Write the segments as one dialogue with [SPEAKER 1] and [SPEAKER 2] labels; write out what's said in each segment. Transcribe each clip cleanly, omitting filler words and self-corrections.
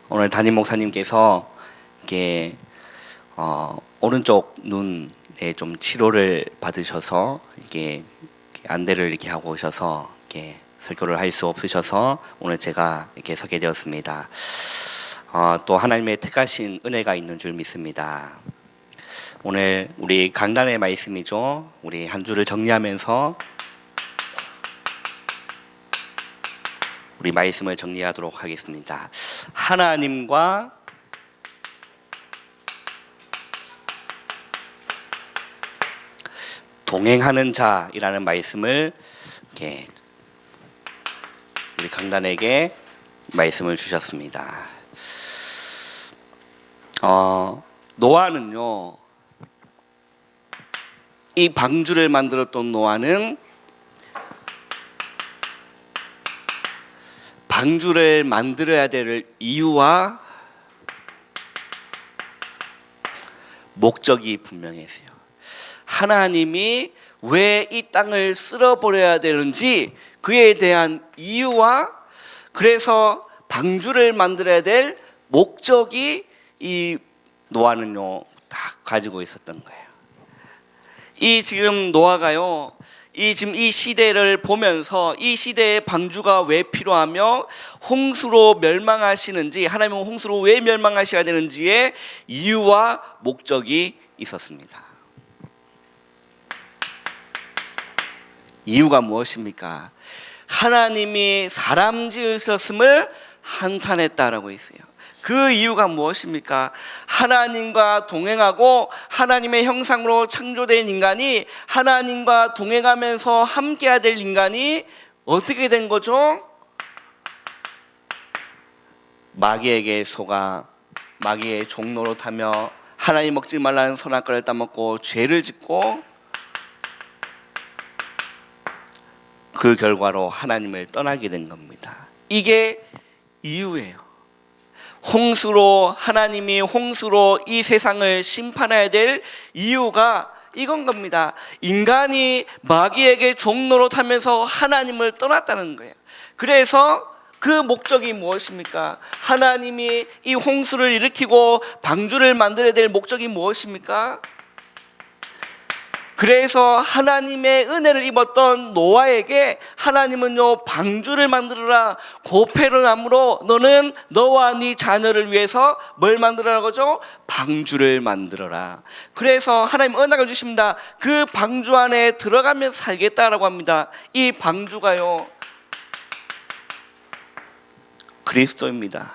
[SPEAKER 1] 오늘 담임 목사님께서 이렇게 오른쪽 눈에 좀 치료를 받으셔서 이렇게 안대를 이렇게 하고 오셔서 이렇게 설교를 할 수 없으셔서 오늘 제가 이렇게 서게 되었습니다. 또 하나님의 택하신 은혜가 있는 줄 믿습니다. 오늘 우리 강단의 말씀이죠. 우리 한 주를 정리하면서 우리 말씀을 정리하도록 하겠습니다. 하나님과 동행하는 자이라는 말씀을 이렇게 우리 강단에게 말씀을 주셨습니다. 노아는요, 이 방주를 만들었던 노아는 방주를 만들어야 될 이유와 목적이 분명했어요. 하나님이 왜 이 땅을 쓸어버려야 되는지 그에 대한 이유와 그래서 방주를 만들어야 될 목적이 이 노아는요 다 가지고 있었던 거예요. 이 지금 노아가요 지금 이 시대를 보면서 이 시대의 방주가 왜 필요하며 홍수로 멸망하시는지, 하나님은 홍수로 왜 멸망하셔야 되는지의 이유와 목적이 있었습니다. 이유가 무엇입니까? 하나님이 사람 지으셨음을 한탄했다라고 했어요. 그 이유가 무엇입니까? 하나님과 동행하고 하나님의 형상으로 창조된 인간이 하나님과 동행하면서 함께해야 될 인간이 어떻게 된 거죠? 마귀에게 속아 마귀의 종노릇하며 하나님 먹지 말라는 선악과를 따먹고 죄를 짓고 그 결과로 하나님을 떠나게 된 겁니다. 이게 이유예요. 홍수로 하나님이 홍수로 이 세상을 심판해야 될 이유가 이건 겁니다. 인간이 마귀에게 종노릇하면서 하나님을 떠났다는 거예요. 그래서 그 목적이 무엇입니까? 하나님이 이 홍수를 일으키고 방주를 만들어야 될 목적이 무엇입니까? 그래서 하나님의 은혜를 입었던 노아에게 하나님은요 방주를 만들어라, 고페르나무로 너는 너와 네 자녀를 위해서 뭘 만들어라는 거죠? 방주를 만들어라. 그래서 하나님 은혜가 주십니다. 그 방주 안에 들어가면서 살겠다라고 합니다. 이 방주가요 그리스도입니다.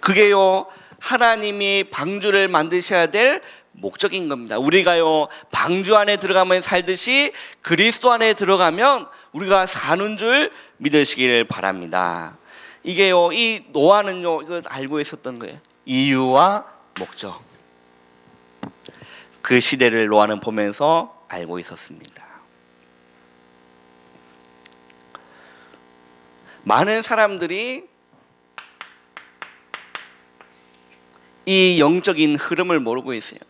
[SPEAKER 1] 그게요 하나님이 방주를 만드셔야 될 목적인 겁니다. 우리가요 방주 안에 들어가면 살듯이 그리스도 안에 들어가면 우리가 사는 줄 믿으시기를 바랍니다. 이게요 이 노아는요 이걸 알고 있었던 거예요. 이유와 목적. 그 시대를 노아는 보면서 알고 있었습니다. 많은 사람들이 이 영적인 흐름을 모르고 있어요.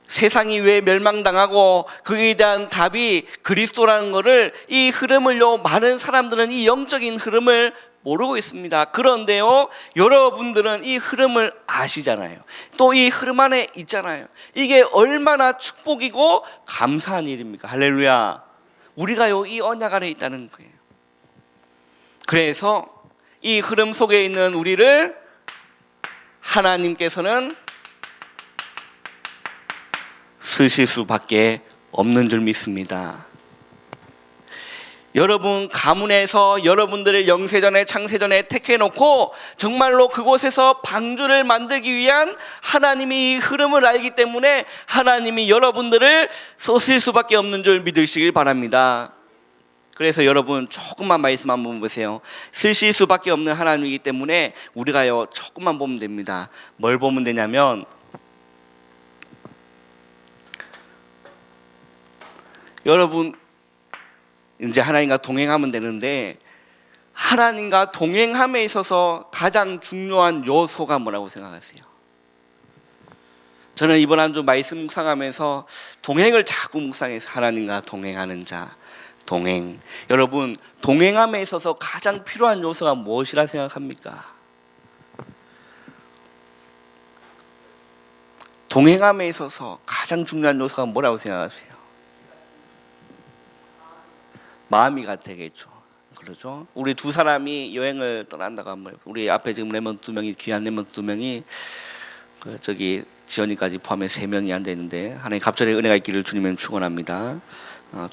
[SPEAKER 1] 세상이 왜 멸망당하고 그에 대한 답이 그리스도라는 것을, 이 흐름을요 많은 사람들은 이 영적인 흐름을 모르고 있습니다. 그런데요 여러분들은 이 흐름을 아시잖아요. 또 이 흐름 안에 있잖아요. 이게 얼마나 축복이고 감사한 일입니까? 할렐루야. 우리가요 이 언약 안에 있다는 거예요. 그래서 이 흐름 속에 있는 우리를 하나님께서는 쓰실 수밖에 없는 줄 믿습니다. 여러분 가문에서 여러분들의 영세전에 창세전에 택해놓고 정말로 그곳에서 방주를 만들기 위한 하나님이 이 흐름을 알기 때문에 하나님이 여러분들을 쓰실 수밖에 없는 줄 믿으시길 바랍니다. 그래서 여러분 조금만 말씀 한번 보세요. 쓰실 수밖에 없는 하나님이기 때문에 우리가요 조금만 보면 됩니다. 뭘 보면 되냐면 여러분 이제 하나님과 동행하면 되는데 하나님과 동행함에 있어서 가장 중요한 요소가 뭐라고 생각하세요? 저는 이번 한 주 말씀 묵상하면서 동행을 자꾸 묵상해서 하나님과 동행하는 자, 동행. 여러분 동행함에 있어서 가장 필요한 요소가 무엇이라 생각합니까? 동행함에 있어서 가장 중요한 요소가 뭐라고 생각하세요? 마음이 되겠죠. 그렇죠? 우리 두 사람이 여행을 떠난다고 하면, 우리 앞에 지금 레몬 두 명이, 귀한 레몬 두 명이 저기 지연이까지 포함해 3명이 앉아 있는데, 하나님 갑절의 은혜가 있기를 주님은 축원합니다.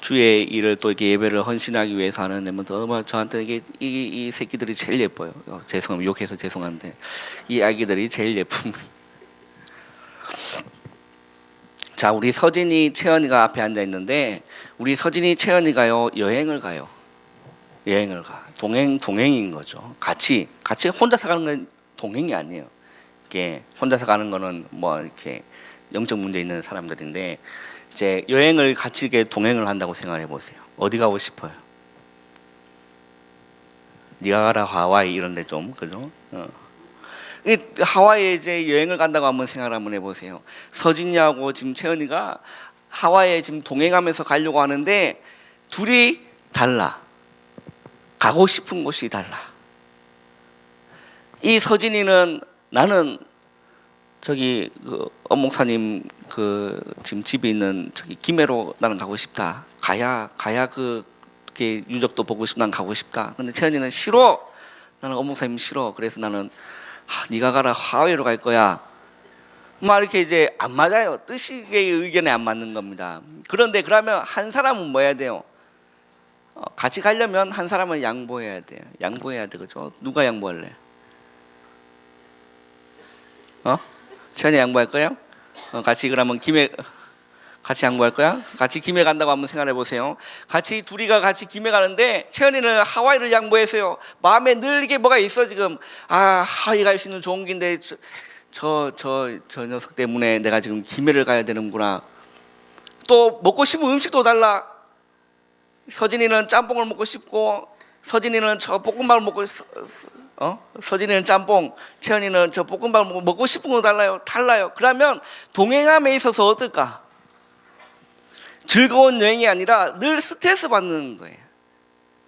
[SPEAKER 1] 주의 일을 또 이렇게 예배를 헌신하기 위해서 하는 레몬, 저한테 이 새끼들이 제일 예뻐요. 죄송합니다. 욕해서 죄송한데 이 아기들이 제일 예쁜. 자, 우리 서진이, 채연이가 앞에 앉아 있는데, 우리 서진이, 채연이가요 여행을 가요. 여행을 가. 동행인 거죠. 같이 혼자서 가는 건 동행이 아니에요. 이게 혼자서 가는 거는 뭐 이렇게 영적 문제 있는 사람들인데, 이제 여행을 같이 이렇게 동행을 한다고 생각해 보세요. 어디 가고 싶어요? 니아가라, 하와이 이런 데 좀, 그죠? 하와이에 이제 여행을 간다고 한번 생각을 한번 해보세요. 서진이하고 지금 채연이가 하와이에 지금 동행하면서 가려고 하는데, 둘이 달라. 가고 싶은 곳이 달라. 이 서진이는, 나는 저기 엄목사님 지금 집에 있는 저기 김해로 나는 가고 싶다. 가야 그게 유적도 보고 싶다. 난 가고 싶다. 근데 채연이는 싫어. 나는 엄목사님 싫어. 그래서 나는 네가 가라, 하와이로 갈 거야. 막 이렇게 이제 안 맞아요. 뜻의 의견에 안 맞는 겁니다. 그런데 그러면 한 사람은 뭐 해야 돼요? 같이 가려면 한 사람은 양보해야 돼요. 양보해야 되죠. 누가 양보할래? 채연이 양보할 거야? 같이 그러면 같이 양보할 거야? 같이 김해 간다고 한번 생각해 보세요. 둘이가 같이 김해 가는데, 채연이는 하와이를 양보했어요. 마음에 늘 이게 뭐가 있어 지금. 하와이 갈 수 있는 좋은 길인데 저 녀석 때문에 내가 지금 김해를 가야 되는구나. 또 먹고 싶은 음식도 달라. 서진이는 짬뽕을 먹고 싶고, 서진이는 저 볶음밥을 먹고 서진이는 짬뽕, 채연이는 저 볶음밥을 먹고 싶은 거 달라요. 그러면 동행함에 있어서 어떨까? 즐거운 여행이 아니라 늘 스트레스 받는 거예요.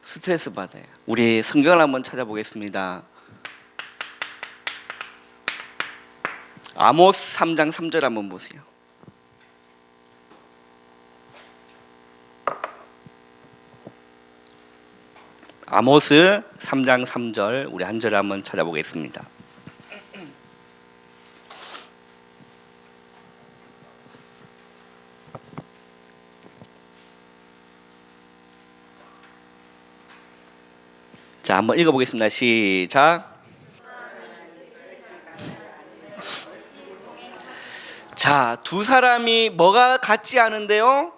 [SPEAKER 1] 스트레스 받아요. 우리 성경을 한번 찾아보겠습니다. 아모스 3장 3절 한번 보세요. 아모스 3장 3절, 우리 한 절 한번 찾아보겠습니다. 자, 한번 읽어보겠습니다. 시작. 자, 두 사람이 뭐가 같지 않은데요?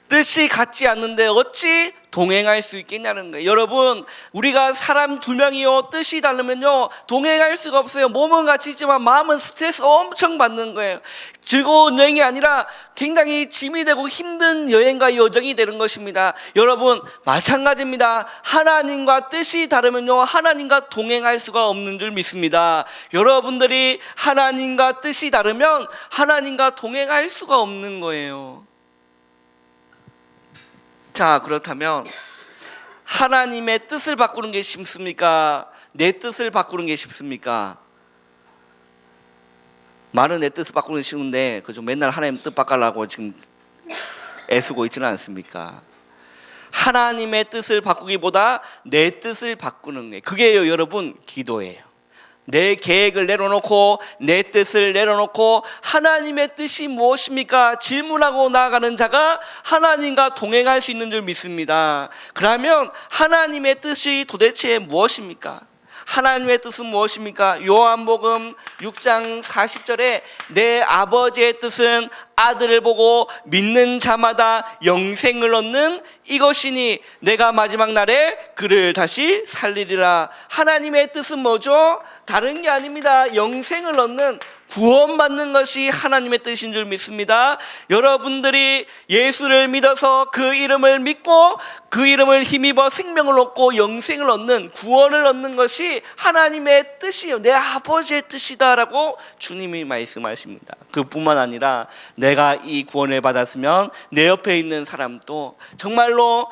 [SPEAKER 1] 뜻이 같지 않는데 어찌 동행할 수 있겠냐는 거예요. 여러분, 우리가 사람 두 명이요 뜻이 다르면요 동행할 수가 없어요. 몸은 같이 있지만 마음은 스트레스 엄청 받는 거예요. 즐거운 여행이 아니라 굉장히 짐이 되고 힘든 여행과 여정이 되는 것입니다. 여러분, 마찬가지입니다. 하나님과 뜻이 다르면요 하나님과 동행할 수가 없는 줄 믿습니다. 여러분들이 하나님과 뜻이 다르면 하나님과 동행할 수가 없는 거예요. 자, 그렇다면 하나님의 뜻을 바꾸는 게 쉽습니까? 내 뜻을 바꾸는 게 쉽습니까? 말은 내 뜻을 바꾸는 게 쉬운데, 그죠? 맨날 하나님 뜻 바꾸려고 지금 애쓰고 있지는 않습니까? 하나님의 뜻을 바꾸기보다 내 뜻을 바꾸는 게, 그게요 여러분, 기도예요. 내 계획을 내려놓고 내 뜻을 내려놓고 하나님의 뜻이 무엇입니까? 질문하고 나아가는 자가 하나님과 동행할 수 있는 줄 믿습니다. 그러면 하나님의 뜻이 도대체 무엇입니까? 하나님의 뜻은 무엇입니까? 요한복음 6장 40절에 내 아버지의 뜻은 아들을 보고 믿는 자마다 영생을 얻는 이것이니 내가 마지막 날에 그를 다시 살리리라. 하나님의 뜻은 뭐죠? 다른 게 아닙니다. 영생을 얻는, 구원받는 것이 하나님의 뜻인 줄 믿습니다. 여러분들이 예수를 믿어서 그 이름을 믿고 그 이름을 힘입어 생명을 얻고 영생을 얻는, 구원을 얻는 것이 하나님의 뜻이에요. 내 아버지의 뜻이다라고 주님이 말씀하십니다. 그뿐만 아니라 내가 이 구원을 받았으면 내 옆에 있는 사람도 정말로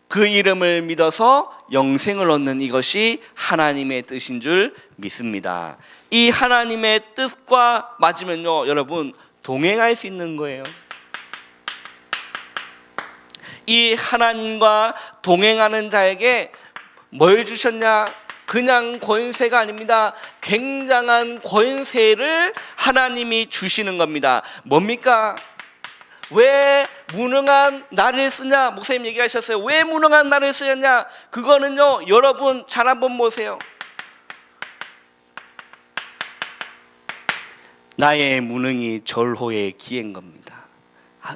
[SPEAKER 1] 그 이름을 믿어서 영생을 얻는 이것이 하나님의 뜻인 줄 믿습니다. 이 하나님의 뜻과 맞으면요, 여러분 동행할 수 있는 거예요. 이 하나님과 동행하는 자에게 뭘 주셨냐? 그냥 권세가 아닙니다. 굉장한 권세를 하나님이 주시는 겁니다. 뭡니까? 왜 무능한 나를 쓰냐? 목사님 얘기하셨어요. 왜 무능한 나를 쓰였냐? 그거는요, 여러분 잘 한번 보세요. 나의 무능이 절호의 기회인 겁니다.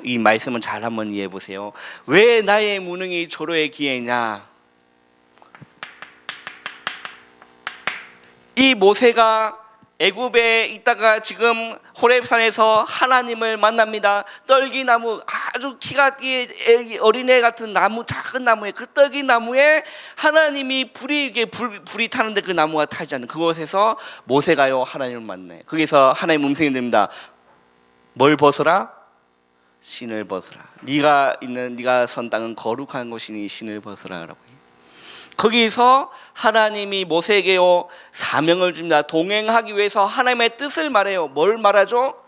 [SPEAKER 1] 이 말씀은 잘 한번 이해해 보세요. 왜 나의 무능이 절호의 기회냐? 이 모세가 애굽에 있다가 지금 호렙산에서 하나님을 만납니다. 떨기나무, 아주 키가 어린애 같은 나무, 작은 나무에, 그 떨기나무에 하나님이 불이 타는데 그 나무가 타지 않는 그곳에서 모세가요 하나님을 만나요. 거기서 하나님 음성이 들립니다. 뭘 벗어라? 신을 벗어라. 네가 선 땅은 거룩한 곳이니 신을 벗어라라고 해요. 거기서 하나님이 모세에게요 사명을 줍니다. 동행하기 위해서 하나님의 뜻을 말해요. 뭘 말하죠?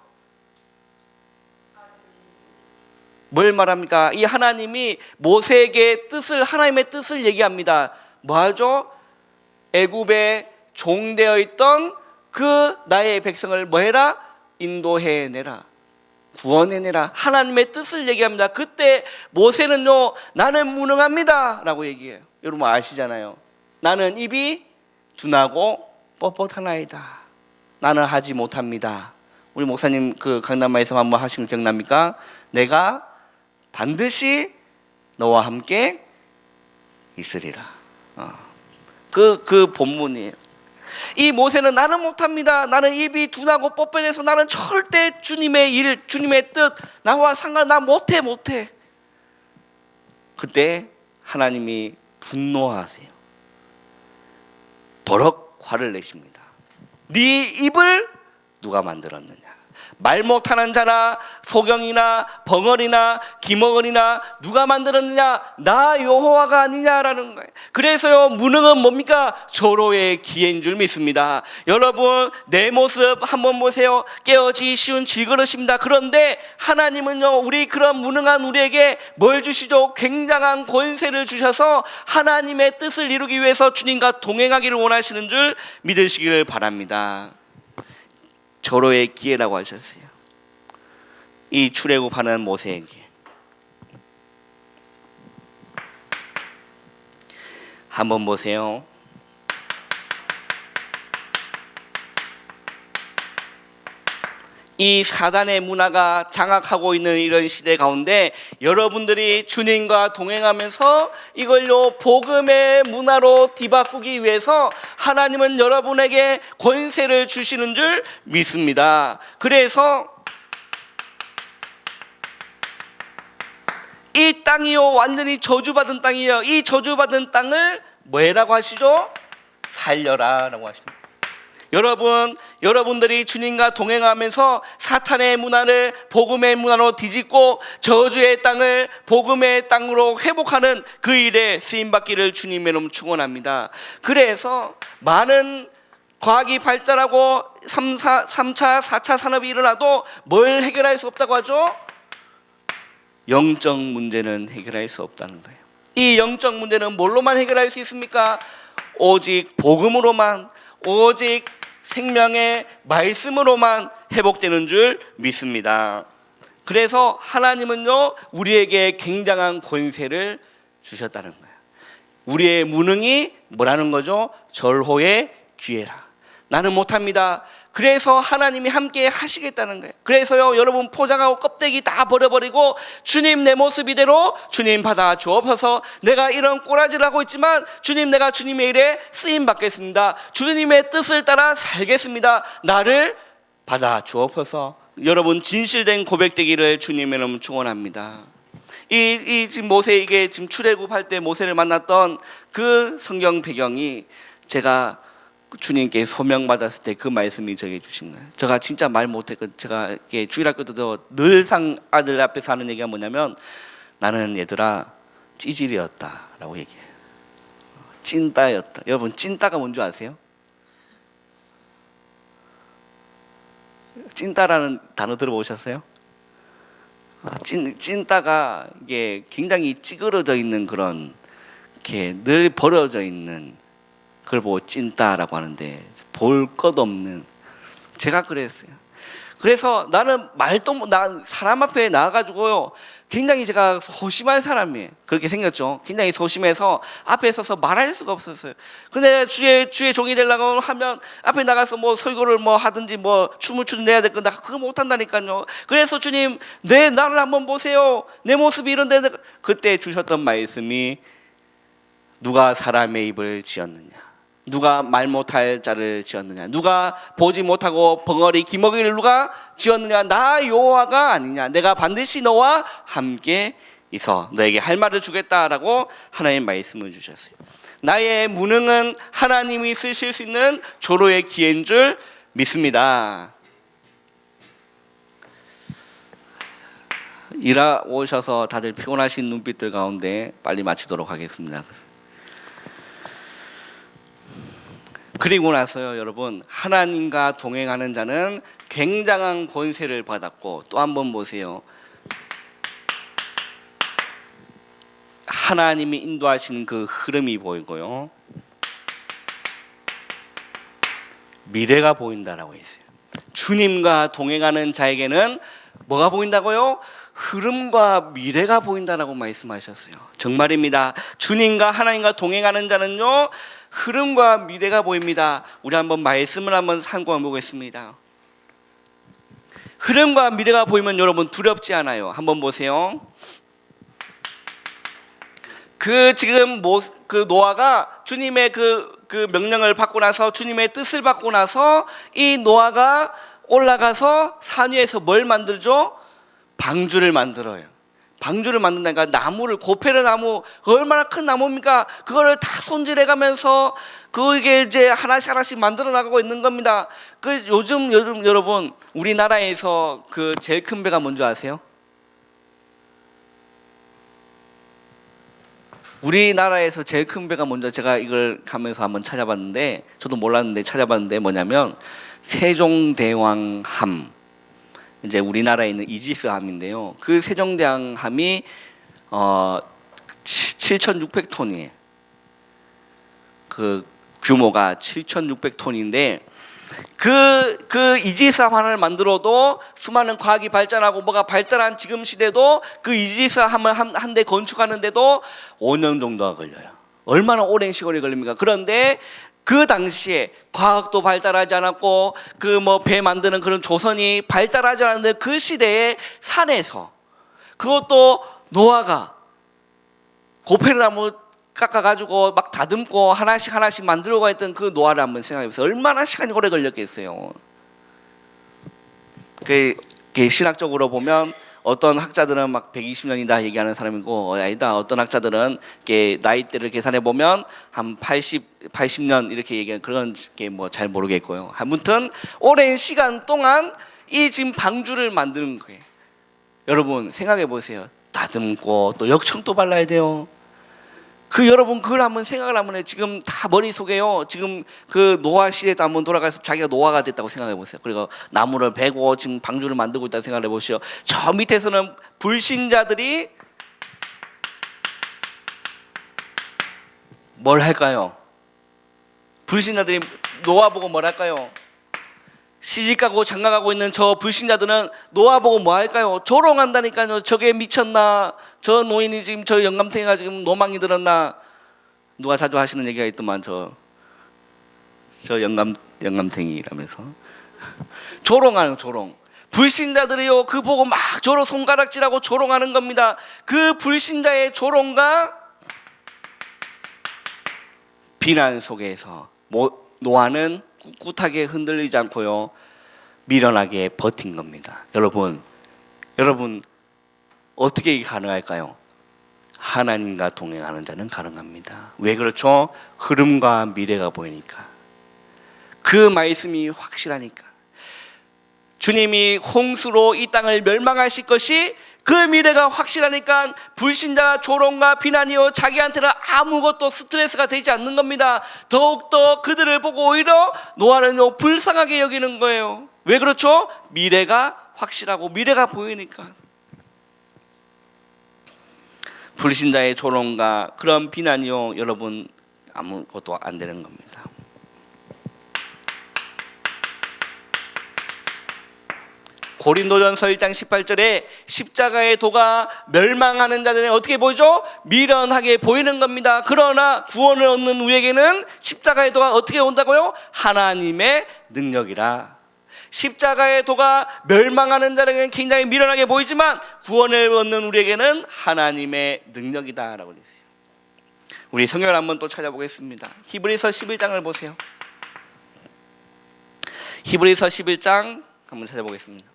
[SPEAKER 1] 뭘 말합니까? 이 하나님이 모세에게 하나님의 뜻을 얘기합니다. 뭐 하죠? 애굽에 종되어 있던 그 나의 백성을 뭐 해라? 인도해내라. 구원해내라. 하나님의 뜻을 얘기합니다. 그때 모세는요, 나는 무능합니다 라고 얘기해요. 여러분 아시잖아요. 나는 입이 둔하고 뻣뻣하나이다. 나는 하지 못합니다. 우리 목사님 그 강단 말씀 한번 하신 거 기억납니까? 내가 반드시 너와 함께 있으리라. 그 본문이에요. 이 모세는 나는 못합니다. 나는 입이 둔하고 뻣뻣해서 나는 절대 주님의 일, 주님의 뜻, 나와 나 못해. 그때 하나님이 분노하세요. 버럭 화를 내십니다. 네 입을 누가 만들었느냐? 말 못하는 자나 소경이나 벙어리나 기머거리나 누가 만들었느냐? 나 여호와가 아니냐라는 거예요. 그래서요, 무능은 뭡니까? 절호의 기회인 줄 믿습니다. 여러분 내 모습 한번 보세요. 깨어지기 쉬운 질그릇입니다. 그런데 하나님은요, 우리 그런 무능한 우리에게 뭘 주시죠? 굉장한 권세를 주셔서 하나님의 뜻을 이루기 위해서 주님과 동행하기를 원하시는 줄 믿으시기를 바랍니다. 절호의 기회라고 하셨어요. 이 출애굽하는 모세에게. 한번 보세요. 이 사단의 문화가 장악하고 있는 이런 시대 가운데 여러분들이 주님과 동행하면서 이걸요 복음의 문화로 뒤바꾸기 위해서 하나님은 여러분에게 권세를 주시는 줄 믿습니다. 그래서 이 땅이요 완전히 저주받은 땅이에요. 이 저주받은 땅을 뭐라고 하시죠? 살려라 라고 하십니다. 여러분들이 주님과 동행하면서 사탄의 문화를 복음의 문화로 뒤집고 저주의 땅을 복음의 땅으로 회복하는 그 일에 쓰임받기를 주님의 이름으로 축원합니다. 그래서 많은 과학이 발달하고 3차, 4차 산업이 일어나도 뭘 해결할 수 없다고 하죠? 영적 문제는 해결할 수 없다는 거예요. 이 영적 문제는 뭘로만 해결할 수 있습니까? 오직 복음으로만, 오직 생명의 말씀으로만 회복되는 줄 믿습니다. 그래서 하나님은요 우리에게 굉장한 권세를 주셨다는 거예요. 우리의 무능이 뭐라는 거죠? 절호의 기회라. 나는 못합니다. 그래서 하나님이 함께 하시겠다는 거예요. 그래서요 여러분 포장하고 껍데기 다 버려버리고 주님 내 모습 이대로 주님 받아 주옵소서. 내가 이런 꼬라지를 하고 있지만 주님 내가 주님의 일에 쓰임 받겠습니다. 주님의 뜻을 따라 살겠습니다. 나를 받아 주옵소서. 여러분 진실된 고백되기를 주님의 이름으로 축원합니다. 이 지금 모세에게 지금 출애굽할 때 모세를 만났던 그 성경 배경이 제가 주님께 소명받았을 때 그 말씀이 저에게 주신 거예요. 제가 진짜 말 못했거든요. 제가 주일학교 때도 늘상 아들 앞에서 하는 얘기가 뭐냐면 나는 얘들아 찌질이었다라고 얘기해요. 찐따였다. 여러분, 찐따가 뭔지 아세요? 찐따라는 단어 들어보셨어요? 찐따가 이게 굉장히 찌그러져 있는 그런, 이렇게 늘 버려져 있는, 그걸 보고 찐따라고 하는데, 볼 것 없는. 제가 그랬어요. 그래서 나는 나 사람 앞에 나와가지고요, 굉장히 제가 소심한 사람이에요. 그렇게 생겼죠. 굉장히 소심해서 앞에 서서 말할 수가 없었어요. 근데 주의 종이 되려고 하면 앞에 나가서 뭐 설교를 뭐 하든지 뭐 춤을 내야 될 건데 그거 못 한다니까요. 그래서 주님, 나를 한번 보세요. 내 모습이 이런데. 그때 주셨던 말씀이, 누가 사람의 입을 지었느냐, 누가 말 못할 자를 지었느냐, 누가 보지 못하고 벙어리 기먹이를 누가 지었느냐, 나 여호와가 아니냐, 내가 반드시 너와 함께 있어 너에게 할 말을 주겠다라고 하나님 말씀을 주셨어요. 나의 무능은 하나님이 쓰실 수 있는 조로의 기회인 줄 믿습니다. 일하 오셔서 다들 피곤하신 눈빛들 가운데 빨리 마치도록 하겠습니다. 그리고 나서요, 여러분, 하나님과 동행하는 자는 굉장한 권세를 받았고, 또 한번 보세요. 하나님이 인도하시는 그 흐름이 보이고요, 미래가 보인다라고 했어요. 주님과 동행하는 자에게는 뭐가 보인다고요? 흐름과 미래가 보인다라고 말씀하셨어요. 정말입니다. 주님과 하나님과 동행하는 자는요, 흐름과 미래가 보입니다. 우리 한번 말씀을 한번 참고해 보겠습니다. 흐름과 미래가 보이면 여러분 두렵지 않아요. 한번 보세요. 지금 노아가 주님의 그 명령을 받고 나서, 주님의 뜻을 받고 나서, 이 노아가 올라가서 산 위에서 뭘 만들죠? 방주를 만들어요. 방주를 만든다니까, 나무를, 고페르 나무, 얼마나 큰 나무입니까? 그거를 다 손질해가면서 그게 이제 하나씩 만들어 나가고 있는 겁니다. 요즘 여러분, 우리나라에서 그 제일 큰 배가 뭔지 아세요? 우리나라에서 제일 큰 배가 뭔지, 제가 이걸 가면서 한번 찾아봤는데, 저도 몰랐는데 찾아봤는데 뭐냐면 세종대왕함, 이제 우리나라에 있는 이지스함인데요. 그 세종대왕함이 7,600톤이에요. 그 규모가 7,600톤인데, 그 이지스함 하나를 만들어도 수많은 과학이 발전하고 뭐가 발달한 지금 시대도 그 이지스함을 한 대 건축하는데도 5년 정도가 걸려요. 얼마나 오랜 시간이 걸립니까? 그런데 그 당시에 과학도 발달하지 않았고, 그 뭐 배 만드는 그런 조선이 발달하지 않았는데, 그 시대에 산에서, 그것도 노아가 고페르나무 깎아가지고 막 다듬고 하나씩 만들어가 했던 그 노아를 한번 생각해보세요. 얼마나 시간이 오래 걸렸겠어요. 그 신학적으로 보면 어떤 학자들은 막 120년이다 얘기하는 사람이고, 아니다, 어떤 학자들은 나이대를 계산해 보면 한 80년 이렇게 얘기하는, 그런 게 뭐 잘 모르겠고요. 아무튼 오랜 시간 동안 이 지금 방주를 만드는 거예요. 여러분 생각해 보세요. 다듬고 또 역청도 발라야 돼요. 여러분 그걸 한번 생각을 한번 해. 지금 다 머릿속에요. 지금 그 노아 시대도 한번 돌아가서 자기가 노아가 됐다고 생각해 보세요. 그리고 나무를 베고 지금 방주를 만들고 있다고 생각해 보시오. 저 밑에서는 불신자들이 뭘 할까요? 불신자들이 노아 보고 뭘 할까요? 시집가고 장가가고 있는 저 불신자들은 노아 보고 뭐 할까요? 조롱한다니까요. 저게 미쳤나? 저 노인이 지금, 저 영감탱이가 지금 노망이 들었나? 누가 자주 하시는 얘기가 있더만, 저 영감탱이라면서 조롱하는, 조롱. 불신자들이요, 그 보고 막 손가락질하고 조롱하는 겁니다. 그 불신자의 조롱과 비난 속에서 노아는 꿋꿋하게 흔들리지 않고요, 미련하게 버틴 겁니다. 여러분 어떻게 이게 가능할까요? 하나님과 동행하는 자는 가능합니다. 왜 그렇죠? 흐름과 미래가 보이니까. 그 말씀이 확실하니까. 주님이 홍수로 이 땅을 멸망하실 것이 그 미래가 확실하니까 불신자 조롱과 비난이요 자기한테는 아무것도 스트레스가 되지 않는 겁니다. 더욱더 그들을 보고 오히려 노아는요 불쌍하게 여기는 거예요. 왜 그렇죠? 미래가 확실하고 미래가 보이니까. 불신자의 조롱과 그런 비난이요 여러분 아무것도 안 되는 겁니다. 고린도전서 1장 18절에 십자가의 도가 멸망하는 자들은 어떻게 보이죠? 미련하게 보이는 겁니다. 그러나 구원을 얻는 우리에게는 십자가의 도가 어떻게 온다고요? 하나님의 능력이라. 십자가의 도가 멸망하는 자에게는 굉장히 미련하게 보이지만 구원을 얻는 우리에게는 하나님의 능력이다 라고 했어요. 우리 성경을 한번 또 찾아보겠습니다. 히브리서 11장을 보세요. 히브리서 11장 한번 찾아보겠습니다.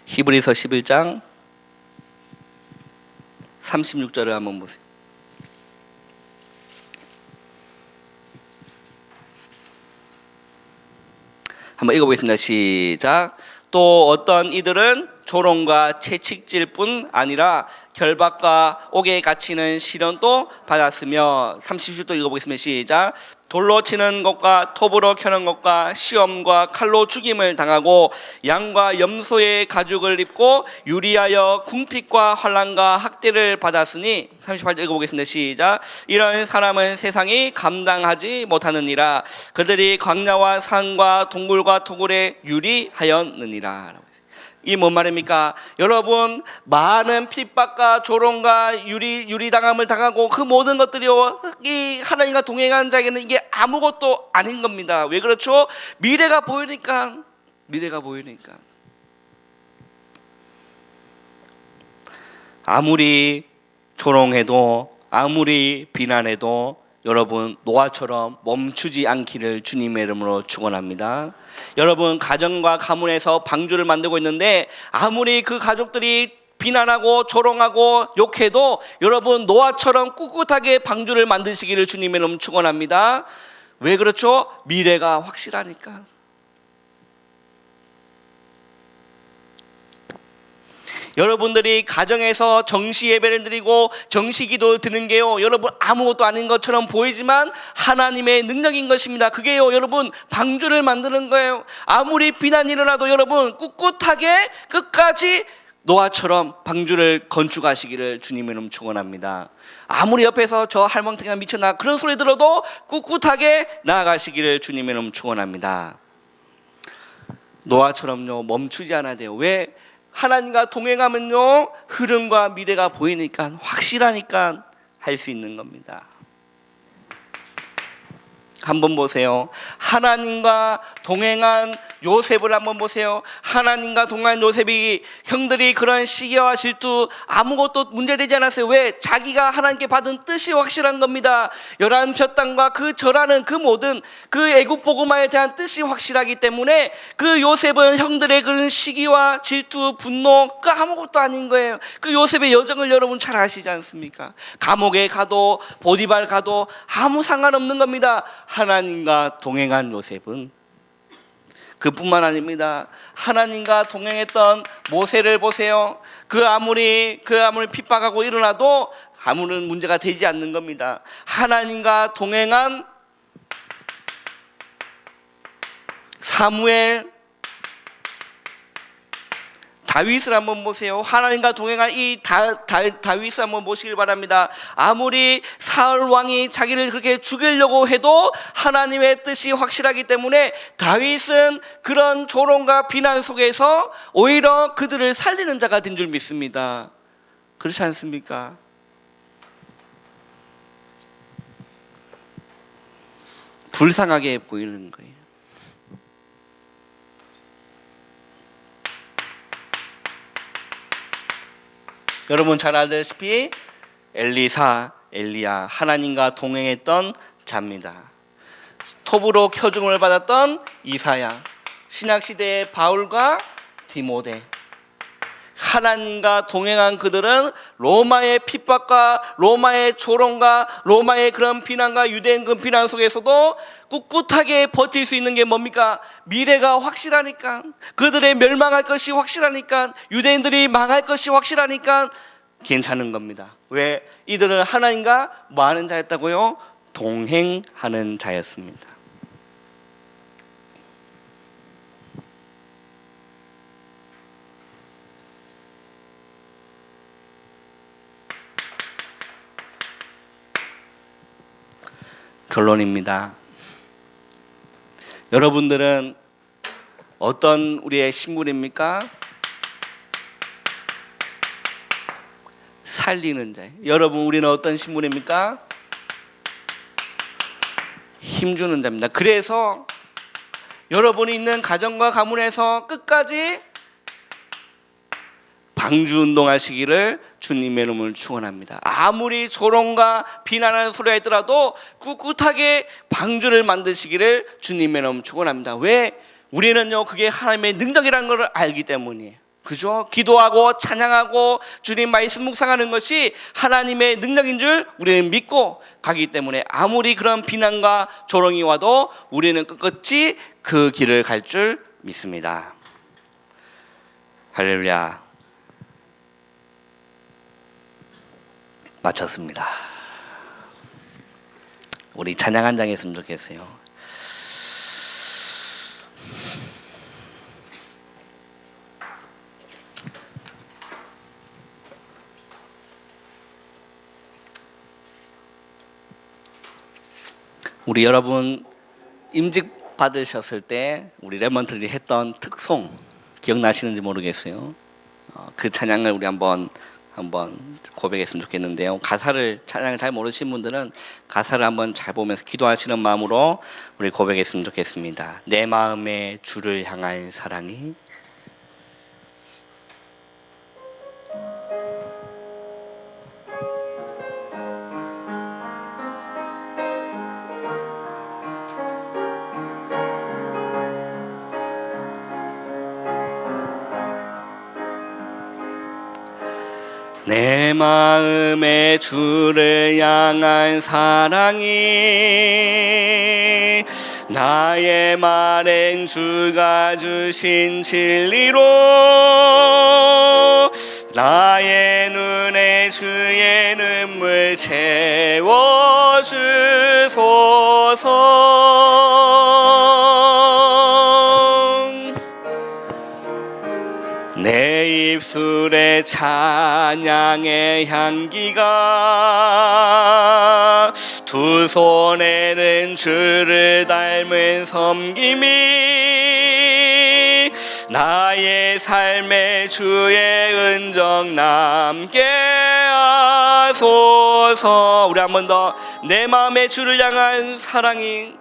[SPEAKER 1] 히브리서 11장 36절을 한번 보세요. 한번 읽어보겠습니다. 시작. 또 어떤 이들은 조롱과 채찍질 뿐 아니라 결박과 옥에 갇히는 시련도 받았으며 37도 읽어보겠습니다. 시작. 돌로 치는 것과 톱으로 켜는 것과 시험과 칼로 죽임을 당하고 양과 염소의 가죽을 입고 유리하여 궁핍과 환난과 학대를 받았으니 38절 읽어보겠습니다. 시작. 이런 사람은 세상이 감당하지 못하느니라. 그들이 광야와 산과 동굴과 토굴에 유리하였느니라. 이 뭔 말입니까? 여러분 많은 핍박과 조롱과 유리당함을 당하고 그 모든 것들이 이 하나님과 동행하는 자에게는 이게 아무것도 아닌 겁니다. 왜 그렇죠? 미래가 보이니까. 아무리 조롱해도 아무리 비난해도 여러분 노아처럼 멈추지 않기를 주님의 이름으로 축원합니다. 여러분 가정과 가문에서 방주를 만들고 있는데 아무리 그 가족들이 비난하고 조롱하고 욕해도 여러분 노아처럼 꿋꿋하게 방주를 만드시기를 주님의 이름으로 축원합니다. 왜 그렇죠? 미래가 확실하니까. 여러분들이 가정에서 정시 예배를 드리고 정시 기도를 드는 게요 여러분 아무것도 아닌 것처럼 보이지만 하나님의 능력인 것입니다. 그게요 여러분 방주를 만드는 거예요. 아무리 비난이 일어나도 여러분 꿋꿋하게 끝까지 노아처럼 방주를 건축하시기를 주님의 이름으로 축원합니다. 아무리 옆에서 저 할멈탱이가 미쳤나 그런 소리 들어도 꿋꿋하게 나아가시기를 주님의 이름으로 축원합니다. 노아처럼요 멈추지 않아야 돼요. 왜? 하나님과 동행하면요 흐름과 미래가 보이니까 확실하니까 할 수 있는 겁니다. 한번 보세요. 하나님과 동행한 요셉을 한번 보세요. 하나님과 동행한 요셉이 형들이 그런 시기와 질투 아무것도 문제되지 않았어요. 왜? 자기가 하나님께 받은 뜻이 확실한 겁니다. 열한 볕땅과 그 절하는 그 모든 그 애국 복음화에 대한 뜻이 확실하기 때문에 그 요셉은 형들의 그런 시기와 질투, 분노 그 아무것도 아닌 거예요. 그 요셉의 여정을 여러분 잘 아시지 않습니까? 감옥에 가도 보디발 가도 아무 상관없는 겁니다. 하나님과 동행한 요셉은 그뿐만 아닙니다. 하나님과 동행했던 모세를 보세요. 그 아무리 핍박하고 일어나도 아무런 문제가 되지 않는 겁니다. 하나님과 동행한 사무엘, 다윗을 한번 보세요. 하나님과 동행한 이 다윗을 한번 보시길 바랍니다. 아무리 사울 왕이 자기를 그렇게 죽이려고 해도 하나님의 뜻이 확실하기 때문에 다윗은 그런 조롱과 비난 속에서 오히려 그들을 살리는 자가 된 줄 믿습니다. 그렇지 않습니까? 불쌍하게 보이는 거예요. 여러분 잘 알다시피 엘리야 하나님과 동행했던 자입니다. 톱으로 표징을 받았던 이사야, 신약시대의 바울과 디모데, 하나님과 동행한 그들은 로마의 핍박과 로마의 조롱과 로마의 그런 비난과 유대인 그 비난 속에서도 꿋꿋하게 버틸 수 있는 게 뭡니까? 미래가 확실하니까, 그들의 멸망할 것이 확실하니까, 유대인들이 망할 것이 확실하니까 괜찮은 겁니다. 왜? 이들은 하나님과 뭐 하는 자였다고요? 동행하는 자였습니다. 결론입니다. 여러분들은 어떤 우리의 신분입니까? 살리는 자. 여러분, 우리는 어떤 신분입니까? 힘주는 자입니다. 그래서 여러분이 있는 가정과 가문에서 끝까지 방주 운동하시기를 주님의 이름을 축원합니다. 아무리 조롱과 비난하는 소리가 있더라도 꿋꿋하게 방주를 만드시기를 주님의 이름 축원합니다. 왜? 우리는요, 그게 하나님의 능력이라는 것을 알기 때문이에요. 그죠? 기도하고 찬양하고 주님 말씀 묵상하는 것이 하나님의 능력인 줄 우리는 믿고 가기 때문에 아무리 그런 비난과 조롱이 와도 우리는 끝끝이 그 길을 갈 줄 믿습니다. 할렐루야. 마쳤습니다. 우리 찬양 한 장 했으면 좋겠어요. 우리 여러분 임직 받으셨을 때 우리 랩먼트들이 했던 특송 기억나시는지 모르겠어요. 그 찬양을 우리 한번 고백했으면 좋겠는데요. 찬양을 잘 모르시는 분들은 가사를 한번 잘 보면서 기도하시는 마음으로 우리 고백했으면 좋겠습니다. 내 마음에 주를 향한 사랑이 내 마음에 주를 향한 사랑이 나의 말엔 주가 주신 진리로 나의 눈에 주의 눈물 채워주소서. 내 입술에 찬양의 향기가 두 손에는 주를 닮은 섬김이 나의 삶에 주의 은정 남게 하소서. 우리 한 번 더. 내 마음에 주를 향한 사랑이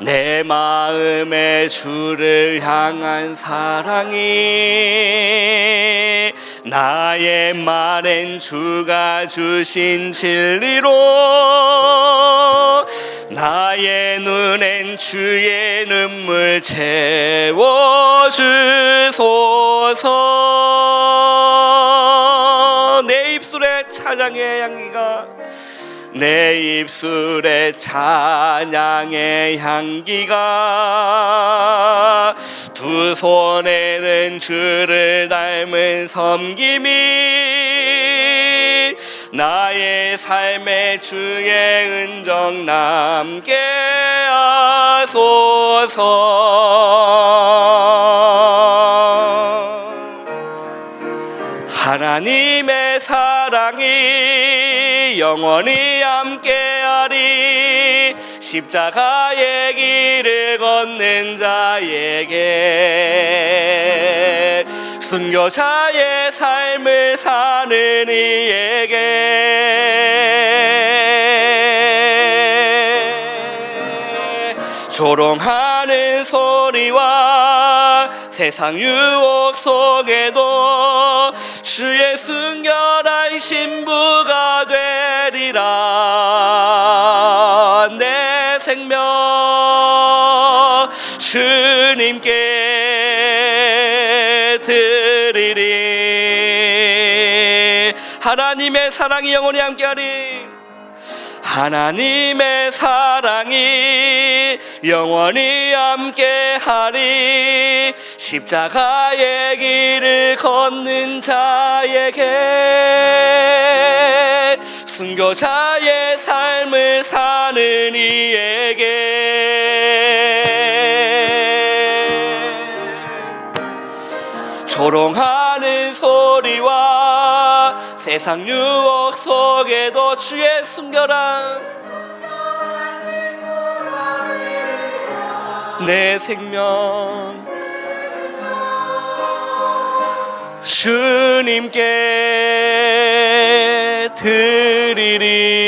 [SPEAKER 1] 내 마음에 주를 향한 사랑이 나의 말엔 주가 주신 진리로 나의 눈엔 주의 눈물 채워주소서. 내 입술에 찬양의 향기가 내 입술에 찬양의 향기가 두 손에는 주를 닮은 섬김이 나의 삶에 주의 은정 남게 하소서. 하나님의 사랑이 영원히 함께하리. 십자가의 길을 걷는 자에게 순교자의 삶을 사는 이에게 조롱하는 소리와 세상 유혹 속에도 주의 순결한 신부가 되리라. 내 생명 주님께 하나님의 사랑이 영원히 함께하리. 하나님의 사랑이 영원히 함께하리. 십자가의 길을 걷는 자에게, 순교자의 삶을 사는 이에게, 조롱하는 소리와 세상 유혹 속에도 주의 순결한 내 생명 주님께 드리리.